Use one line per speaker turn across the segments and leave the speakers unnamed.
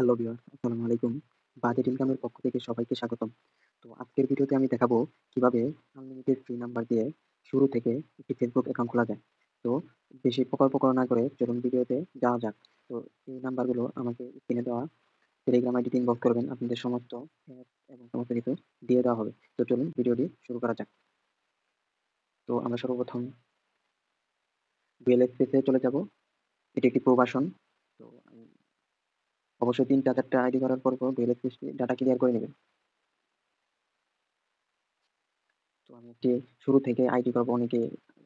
Hello viewer, আসসালামু আলাইকুম। Budget ইনকামের পক্ষ থেকে সবাইকে স্বাগতম। তো আজকের ভিডিওতে আমি দেখাবো কিভাবে আনলিমিটেড ফ্রি নাম্বার দিয়ে শুরু থেকে একটি ফেসবুক অ্যাকাউন্ট খোলা যায়। তো বেশি পকড় না করে চলুন ভিডিওতে যাওয়া যাক। তো এই নাম্বারগুলো আমাকে স্ক্রিনে দেওয়া টেলিগ্রাম আইডিতে ইনবক্স করবেন। আপনাদের সমস্ত অ্যাপ এবং সমস্ত কিছু দিয়ে দেওয়া হবে। তো চলুন ভিডিওটি শুরু করা যাক। তো আমরা সর্বপ্রথম VLX পেজে চলে যাব। এটি একটি প্রো ভার্সন। তো অবশ্যই ৩টা ৪টা আইডি করার পর VLX পেজটি ডাটা ক্লিয়ার করে নেবেন। তো আমি একটি শুরু থেকে আইডি করব। অনেকে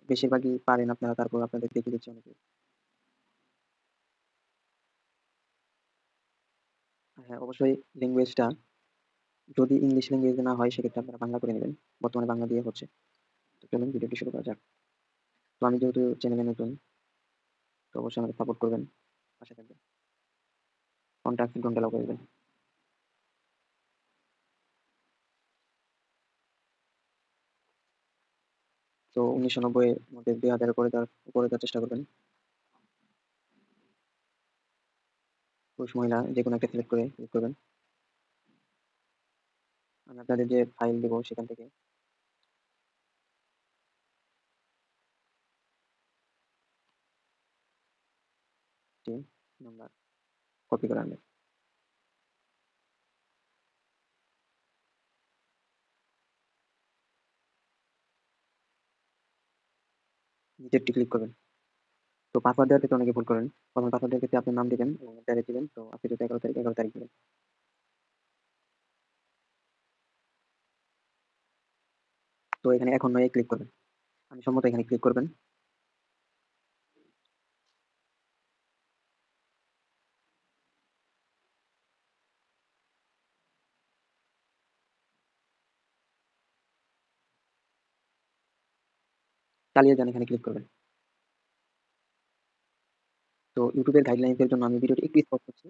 বেশিরভাগই পারেন আপনারা, তারপর আপনাদের দেখিয়ে দিচ্ছি অনেকে। হ্যাঁ, অবশ্যই ল্যাঙ্গুয়েজটা যদি ইংলিশ ল্যাঙ্গুয়েজে না হয় সেক্ষেত্রে আপনারা বাংলা করে নেবেন। বর্তমানে বাংলা দিয়ে হচ্ছে। তো চলুন ভিডিওটি শুরু করা যাক। তো আমি যেহেতু চ্যানেলে নতুন, তো অবশ্যই আমাকে সাপোর্ট করবেন, পাশে থাকবেন। কন্টাক্ট ডোন্ট অ্যালাউ করে দিবেন। তো ১৯৯০ এর মধ্যে ২০০০ এর উপরে দেওয়ার চেষ্টা করবেন। পুরুষ মহিলা যেকোনো একটা সিলেক্ট করে ক্লিক করবেন। আমি আপনাদের যে ফাইল দেব সেখান থেকে একটি নাম্বার কপি করে আনবেন। নিচেরটি ক্লিক করবেন। তো পাসওয়ার্ড দেওয়ার ক্ষেত্রে অনেকে ভুল করেন। ১ম পাসওয়ার্ড দেওয়ার ক্ষেত্রে আপনার নাম দিবেন এবং তারিখ দিবেন। তো আজকে যেহেতু ১১ তারিখ, ১১ তারিখ দিবেন। তো এখানে এখন নয় ক্লিক করবেন। আমি সম্মত এখানে ক্লিক করবেন। চালিয়ে যান এখানে ক্লিক করবেন। তো ইউটিউবের গাইডলাইনস এর জন্য আমি ভিডিওটি একটু স্পজ করছি।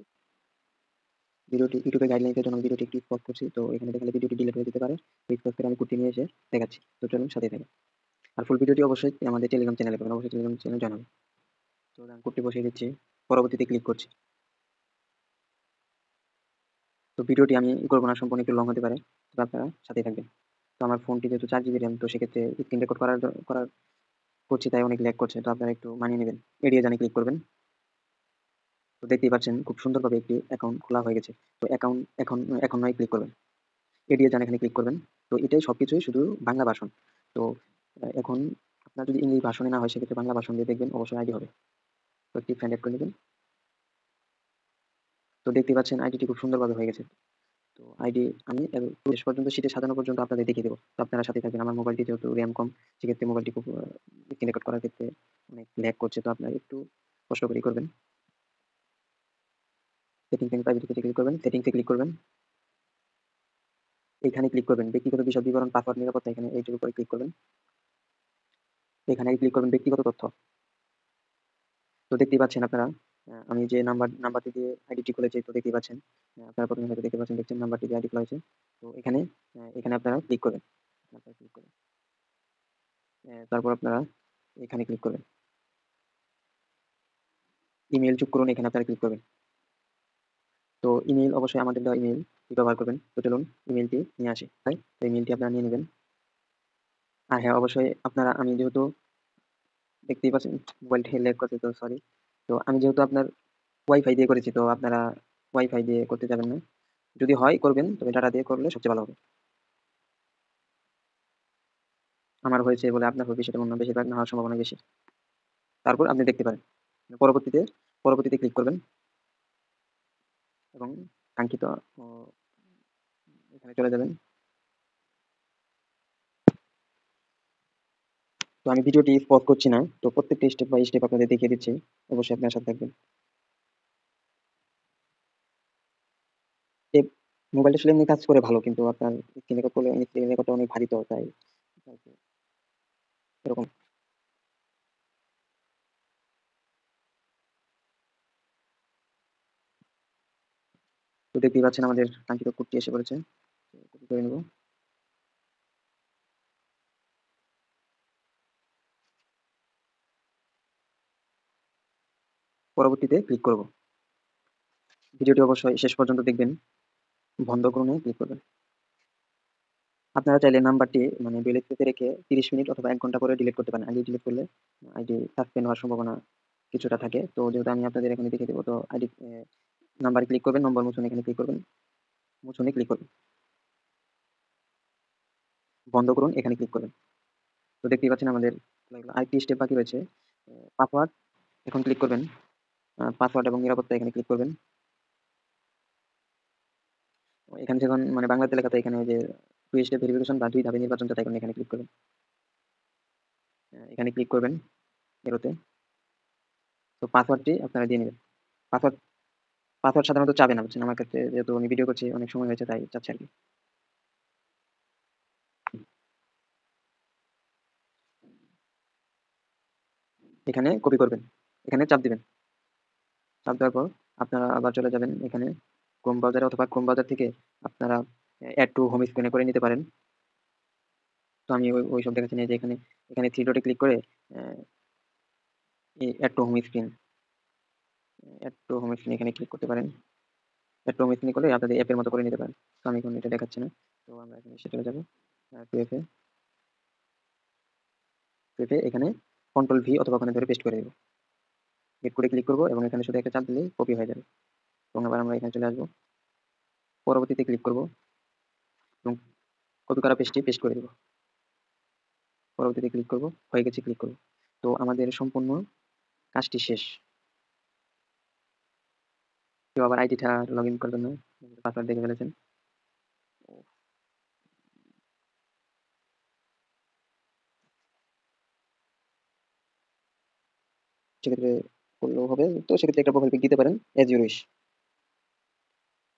ইউটিউবের গাইডলাইনস এর জন্য আমি ভিডিওটি একটু স্পজ করছি। তো এখানে দেখালে ভিডিওটি ডিলিট হয়ে যেতে পারে। তো স্পজ করে আমি কুর্তি নিয়ে এসে দেখাচ্ছি। তো চলুন সাথেই থাকুন। আর ফুল ভিডিওটি অবশ্যই আমাদের টেলিগ্রাম চ্যানেলে পাবেন। অবশ্যই টেলিগ্রাম চ্যানেলে জয়েন হবেন। তো আমি কুর্তি বসিয়ে দিচ্ছি। পরবর্তীতে ক্লিক করছি। তো ভিডিওটি আমি ই করব না, সম্পূর্ণ একটু লং হতে পারে। তো আপনারা সাথেই থাকবেন। তো আমার ফোনটি যেহেতু ৪ জিবি RAM, তো সেক্ষেত্রে স্ক্রিন রেকর্ড করার করছি, তাই অনেক ল্যাগ করছে। তো আপনারা একটু মানিয়ে নেবেন। এড়িয়ে জানি ক্লিক করবেন। তো দেখতেই পাচ্ছেন খুব সুন্দরভাবে একটি অ্যাকাউন্ট খোলা হয়ে গেছে। তো অ্যাকাউন্ট এখন নয় ক্লিক করবেন। এড়িয়ে যান এখানে ক্লিক করবেন। তো এটাই সবকিছুই শুধু বাংলা ভাষণ। তো এখন আপনার যদি ইংলিশ ভাষণে না হয় সেক্ষেত্রে বাংলা ভাষণ দিয়ে দেখবেন, অবশ্যই আইডি হবে। তো একটি ফ্রেন্ড এড করে নেবেন। তো দেখতেই পাচ্ছেন আইডিটি খুব সুন্দরভাবে হয়ে গেছে। তো আইডি আমি শেষ পর্যন্ত শীটে সাজানো পর্যন্ত আপনাদের দেখিয়ে দেবো। তো আপনারা সাথে থাকবেন। আমার মোবাইলটি যেহেতু র্যাম কম, সেক্ষেত্রে মোবাইলটি খুব স্ক্রিন রেকর্ড করার ক্ষেত্রে অনেক ল্যাগ করছে। তো আপনারা একটু কষ্ট করেই করবেন। সেটিংস এন্ড প্রাইভেসিতে ক্লিক করবেন। সেটিংসে ক্লিক করবেন। এখানে ক্লিক করবেন ব্যক্তিগত বিষয় বিবরণ, পাসওয়ার্ড, নিরাপত্তা। এখানে এইটির উপরে ক্লিক করবেন। এখানে ক্লিক করবেন ব্যক্তিগত তথ্য। তো দেখতেই পাচ্ছেন আপনারা, আমি যে নাম্বারটি দিয়ে আইডিটি খুলেছি, তো দেখতেই পাচ্ছেন। আপনারা ১ম এ হয়তো দেখতে পাচ্ছেন, দেখছেন নাম্বারটি দিয়ে আইডি খোলা হয়েছে। তো এখানে আপনারা ক্লিক করবেন। আপনারা ক্লিক করবেন। তারপর আপনারা এখানে ক্লিক করবেন। ইমেইল যোগ করুন, এখানে আপনারা ক্লিক করবেন। তো ইমেইল অবশ্যই আমাদের দেওয়া ইমেইলটি ব্যবহার করবেন। তো চলুন ইমেইলটি নিয়ে আসি। তো ইমেইলটি আপনারা নিয়ে নিবেন। আর হ্যাঁ, অবশ্যই আপনারা, আমি যেহেতু দেখতেই পাচ্ছেন মোবাইলটি ল্যাগ করছে, তো সরি। তো আমি যেহেতু আপনার ওয়াইফাই দিয়ে করেছি, তো আপনারা ওয়াইফাই দিয়ে করতে যাবেন না। যদি হয় করবেন, তবে ডাটা দিয়ে করলে সবচেয়ে ভালো হবে। আমার হয়েছে বলে আপনার হবে সেটা না, বেশিরভাগ না হওয়ার সম্ভাবনা বেশি। তারপর আপনি দেখতে পারেন। পরবর্তীতে পরবর্তীতে ক্লিক করবেন এবং কাঙ্ক্ষিত ও এখানে চলে যাবেন। তো আমি ভিডিওটি পজ করছি না। তো প্রত্যেকটা স্টেপ বাই স্টেপ আপনাদের দেখিয়ে দিচ্ছি। অবশ্যই আপনার সাথে থাকবেন। এই মোবাইলটা আসলে এমনি কাজ করে ভালো, কিন্তু আপনার স্ক্রিন রেকর্ডটা অনেক ভারী, তো তাই আরকি এরকম। তো দেখতেই পাচ্ছেন আমাদের কাঙ্ক্ষিত কোডটি এসে পড়েছে। তো কপি করে নেব। পরবর্তীতে ক্লিক করব। ভিডিওটি অবশ্যই শেষ পর্যন্ত দেখবেন। বন্ধ করুন ক্লিক করবেন। আপনারা চাইলে নাম্বারটি মানে ডিলিট পেতে রেখে 30 মিনিট অথবা 1 ঘন্টা পরে ডিলিট করতে পারেন। আগে ডিলিট করলে আইডি সাসপেন্ড হওয়ার সম্ভাবনা কিছুটা থাকে। তো যেহেতু আমি আপনাদের এখানে দেখিয়ে দেব, তো আইডি নাম্বারে ক্লিক করবেন, নম্বর মুছুন এখানে ক্লিক করবেন, মুছুনে ক্লিক করবেন। বন্ধ করুন এখানে ক্লিক করবেন। তো দেখতেই পাচ্ছেন আমাদের আরেকটি স্টেপ বাকি রয়েছে। পাসওয়ার্ড এখন ক্লিক করবেন। পাসওয়ার্ড এবং নিরাপত্তা এখানে ক্লিক করবেন। এখানে যখন মানে বাংলাতে লেখা থাকে এখানে যে 2 স্টেপ ভেরিফিকেশন বা 2 ধাপে নির্বাচন যাচাই করুন এখানে ক্লিক করবেন। এখানে ক্লিক করবেন এরোতে। তো পাসওয়ার্ডটি আপনারা দিয়ে নেবেন। পাসওয়ার্ড পাসওয়ার্ড সাধারণত চাবে না, বুঝছেন? আমার ক্ষেত্রে যেহেতু আমি ভিডিও করছি অনেক সময় হয়েছে তাই চাচ্ছে আরকি। এখানে কপি করবেন। এখানে চাপ দিবেন। চাপ দেওয়ার পর আপনারা আবার চলে যাবেন এখানে ক্রোম ব্রাউজারে অথবা ক্রোম ব্রাউজার থেকে আপনারা এড টু হোম স্ক্রিনে করে নিতে পারেন। তো আমি ওইসব দেখাচ্ছি না, যে এখানে 3 ডটে ক্লিক করে অ্যা এই এড টু হোম স্ক্রিন এখানে ক্লিক করতে পারেন। এড টু হোম স্ক্রিন করলে আপনাদের অ্যাপের মতো করে নিতে পারেন। তো আমি এখন এটা দেখাচ্ছি না। তো আমরা এখানে এসে চলে যাব টু এফ এ এখানে কন্ট্রোল ভি অথবা ওখানে ধরে পেস্ট করে দেব। গেট করে ক্লিক করব এবং এখানে শুধু একটা চাপ দিলেই কপি হয়ে যাবে। এবং আবার আমরা এখানে চলে আসব। পরবর্তীতে ক্লিক করব এবং কপি করা পেস্টটি পেস্ট করে দেব। পরবর্তীতে ক্লিক করব, হয়ে গেছে ক্লিক করব। তো আমাদের সম্পূর্ণ কাজটি শেষ। কেউ আবার আইডিটা লগইন করবেন না, পাসওয়ার্ড দেখে ফেলেছেন। সেক্ষেত্রে করলেও হবে। তো সেক্ষেত্রে একটা প্রোফাইল পিক দিতে পারেন এজ ইউ উইশ।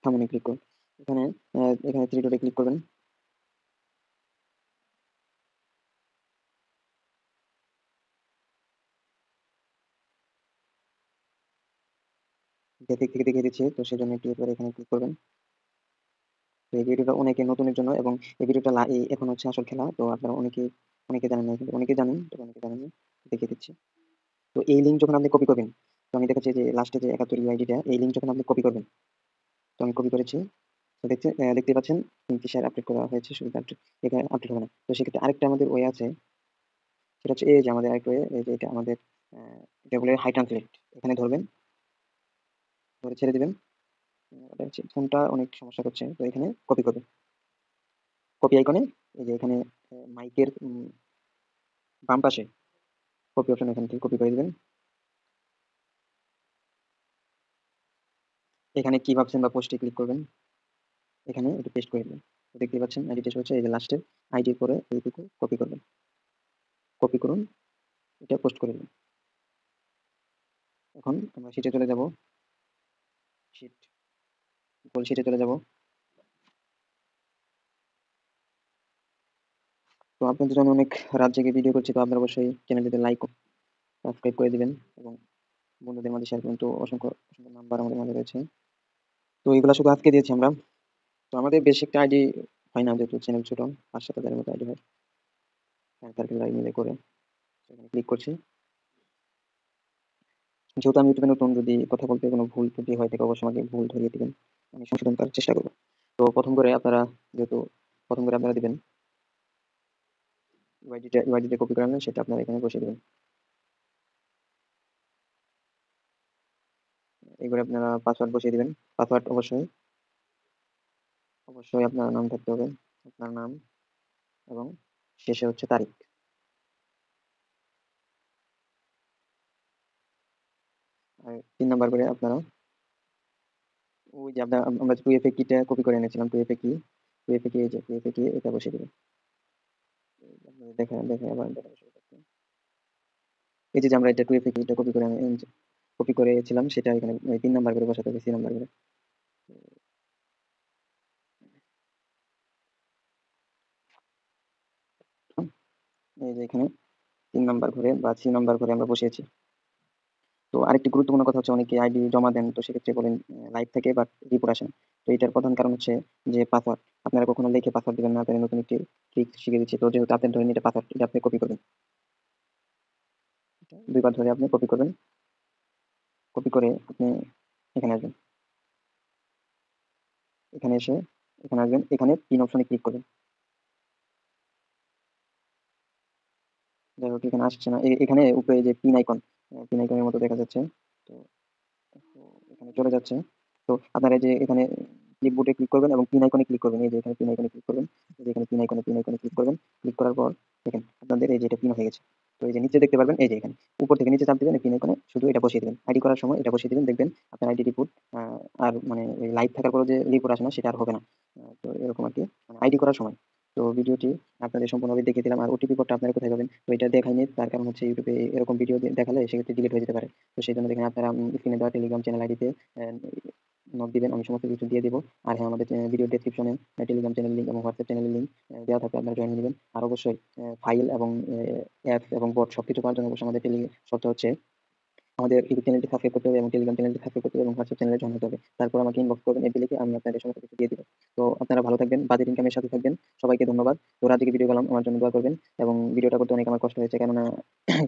থাম্বনেলে ক্লিক করুন। এখানে এখানে 3 ডটে ক্লিক করবেন। বেসিক থেকে দেখিয়ে দিচ্ছি, তো সেজন্য একটু এরপরে এখানে ক্লিক করবেন। তো এই ভিডিওটা অনেকে নতুনের জন্য, এবং এই ভিডিওটা এখন হচ্ছে আসল খেলা। তো আপনারা অনেকে জানেন না, কিন্তু অনেকে জানেন, তবে অনেকে জানেন না। দেখিয়ে দিচ্ছি। তো এই লিঙ্ক যখন আপনি কপি করবেন, তো আমি দেখাচ্ছি যে লাস্টে যে 71 ইউআইডিটা, এই লিঙ্ক যখন আপনি কপি করবেন, তো আমি কপি করেছি। তো দেখতেই পাচ্ছেন কিংফিশার আপডেট করা হয়েছে, শুধু আপডেট এখানে আপডেট হবে না। তো সেক্ষেত্রে আরেকটা আমাদের ওয়ে আছে, সেটা হচ্ছে এই যে আমাদের আরেকটা ওয়ে, এই যে এটা আমাদের এটা বলে হাই ট্রান্সলেট। এখানে ধরবেন, ধরে ছেড়ে দিবেন। এটা হচ্ছে ফোনটা অনেক সমস্যা করছে, তো এখানে কপি করবেন। কপি আইকনে এই যে এখানে মাইকের বাম পাশে কপি অপশন, এখান থেকে কপি করে দিবেন। এখানে কি ভাবছেন বা পোস্টে ক্লিক করবেন, এখানে এটা পেস্ট করে দিবেন। তো দেখতেই পাচ্ছেন আইডি টেস্ট হচ্ছে, এই যে লাস্টের আইডির পরে এইটুকু কপি করবেন। কপি করুন, এটা পোস্ট করে দিন। এখন আমরা শিটে চলে যাব। শিট গুগল শিটে চলে যাব। তো আপনাদের জন্য অনেক রাত জেগে ভিডিও করছি, তো আপনারা অবশ্যই চ্যানেলটিতে লাইক সাবস্ক্রাইব করে দিবেন এবং বন্ধুদের মাঝে শেয়ার করুন। তো অসংখ্য অসংখ্য নাম্বার আমাদের মাঝে রয়েছে। তো এগুলা শুধু আজকে দিয়েছি আমরা। তো আমাদের বেশি একটা আইডি হয় না, যেহেতু চ্যানেল ছোট, ৫-৭ হাজারের মতো আইডি হয় ফ্রেন্ড সার্কেল মিলে করে। এখানে ক্লিক করছি। যেহেতু আমি ইউটিউবে নতুন, যদি কথা বলতে কোনো ভুল ত্রুটি হয় থাকে অবশ্যই আমাকে ভুল ধরিয়ে দিবেন, আমি সংশোধন করার চেষ্টা করবো। তো যেহেতু প্রথম করে আপনারা দিবেন ইউআইডিটা কপি করে আনলেন, সেটা আপনারা এখানে বসিয়ে দিবেন। এবারে আপনারা পাসওয়ার্ড বসিয়ে দিবেন। পাসওয়ার্ড অবশ্যই আপনার নাম থাকতে হবে, আপনার নাম এবং শেষে হচ্ছে তারিখ। আর ৩ নাম্বার করে আপনারা ওই যে আমরা 2FA কিটা কপি করে এনেছিলাম, 2FA কি, 2FA কি, এই যে 2FA কি, এটা বসিয়ে দিবেন। আপনাদের দেখা আবার দেখানো শুরু করতে। এই যে আমরা এটা 2FA কি, এটা কপি করেছিলাম, সেটা এখানে ৩ নাম্বার করে বসাতে হবে, 3 নাম্বার করে। এই যে এখানে ৩ নাম্বার ঘরে বা 3 নাম্বার ঘরে আমরা বসিয়েছি। তো আরেকটি গুরুত্বপূর্ণ কথা হচ্ছে, অনেকে আইডি জমা দেন, তো সেক্ষেত্রে বলেন লাইভ থেকে বাট রিপোর্ট আসে না। তো এটার প্রধান কারণ হচ্ছে যে পাসওয়ার্ড। আপনারা কখনো লিখে পাসওয়ার্ড দিবেন না, তাই নতুন একটি ট্রিক শিখিয়ে দিচ্ছি। তো যেহেতু আপনি ধরেন এটা পাসওয়ার্ড, এটা আপনি কপি করবেন। এটা ২ বার ধরে আপনি কপি করবেন। কপি করে আপনি এখানে আসবেন। এখানে এসে এখানে আসবেন, এখানে পিন অপশনে ক্লিক করবেন। যাই হোক এখানে আসছে না, এখানে উপরে যে পিন আইকন, পিন আইকনের মতো দেখা যাচ্ছে। তো তো এখানে চলে যাচ্ছে। তো আপনারা এই যে এখানে ক্লিপবোর্ডে ক্লিক করবেন এবং পিন আইকনে ক্লিক করবেন। এই যে এখানে পিন আইকনে ক্লিক করবেন। এই যে এখানে পিন আইকনে ক্লিক করবেন। ক্লিক করার পর দেখেন আপনাদের এই যে এটা পিন হয়ে গেছে। তো এই যে নিচে দেখতে পারবেন, এই যে এখানে উপর থেকে নিচে চাপ দিবেন, এই পিন আইকনে শুধু এটা বসিয়ে দিবেন। আইডি করার সময় এটা বসিয়ে দিবেন, দেখবেন আপনার আইডি রিপোর্ট আর মানে ওই লাইভ থাকার পরেও যে রিপোর্ট আসে না সেটা আর হবে না। তো এরকম আরকি মানে আইডি করার সময়। তো ভিডিওটি আপনাদের সম্পূর্ণভাবে দেখিয়ে দিলাম। আর ওটিপি কোডটা আপনারা কোথায় পাবেন? তো এটা দেখাইনি, তার কারণ হচ্ছে ইউটিউবে এরকম ভিডিও দেখালে সেক্ষেত্রে ডিলিট হয়ে যেতে পারে। তো সেজন্য দেখেন আপনারা স্ক্রিনে দেওয়া টেলিগ্রাম চ্যানেল আইডিতে নক দিবেন, আমি সমস্ত কিছু দিয়ে দিব। আর হ্যাঁ, আমাদের ভিডিও ডেসক্রিপশনে টেলিগ্রাম চ্যানেল লিঙ্ক এবং হোয়াটসঅ্যাপ চ্যানেলের লিঙ্ক দেওয়া থাকবে, আপনারা জয়েন হয়ে নেবেন। আর অবশ্যই ফাইল এবং অ্যাপস এবং বট সবকিছু পাওয়ার জন্য অবশ্যই আমাদের শর্ত হচ্ছে আমাদের ইউটিউব চ্যানেলটি সাবস্ক্রাইব করতে হবে এবং টেলিগ্রাম চ্যানেলটি সাবস্ক্রাইব করতে হবে এবং হোয়াটসঅ্যাপ চ্যানেলে জয়েন হতে হবে। তারপর আমাকে ইনবক্স করবেন, এফবি লিখে আমি আপনাদের সমস্ত কিছু দিয়ে দিব। তো আপনারা ভালো থাকবেন, বাজেট ইনকামের সাথে থাকবেন। সবাইকে ধন্যবাদ। তো রাত জেগে ভিডিও করলাম, আমার জন্য দোয়া করবেন। এবং ভিডিওটা করতে অনেক আমার কষ্ট হয়েছে, কেননা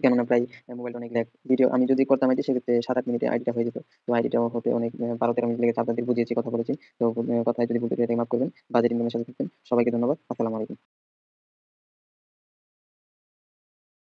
কেননা প্রায় মোবাইলটা অনেক ল্যাগ। ভিডিও আমি যদি করতাম আইডি সেক্ষেত্রে ৭-৮ মিনিটে আইডিটা হয়ে যেত। তো আইডিটা হতে অনেক ১২-১৩ মিনিট লেগেছে। আপনাদের বুঝিয়েছি, কথা বলেছি। তো কথায় যদি ভুল ত্রুটি থাকে মাফ করবেন। বাজেট ইনকামের সাথে থাকবেন। সবাইকে ধন্যবাদ। আসসালামু আলাইকুম।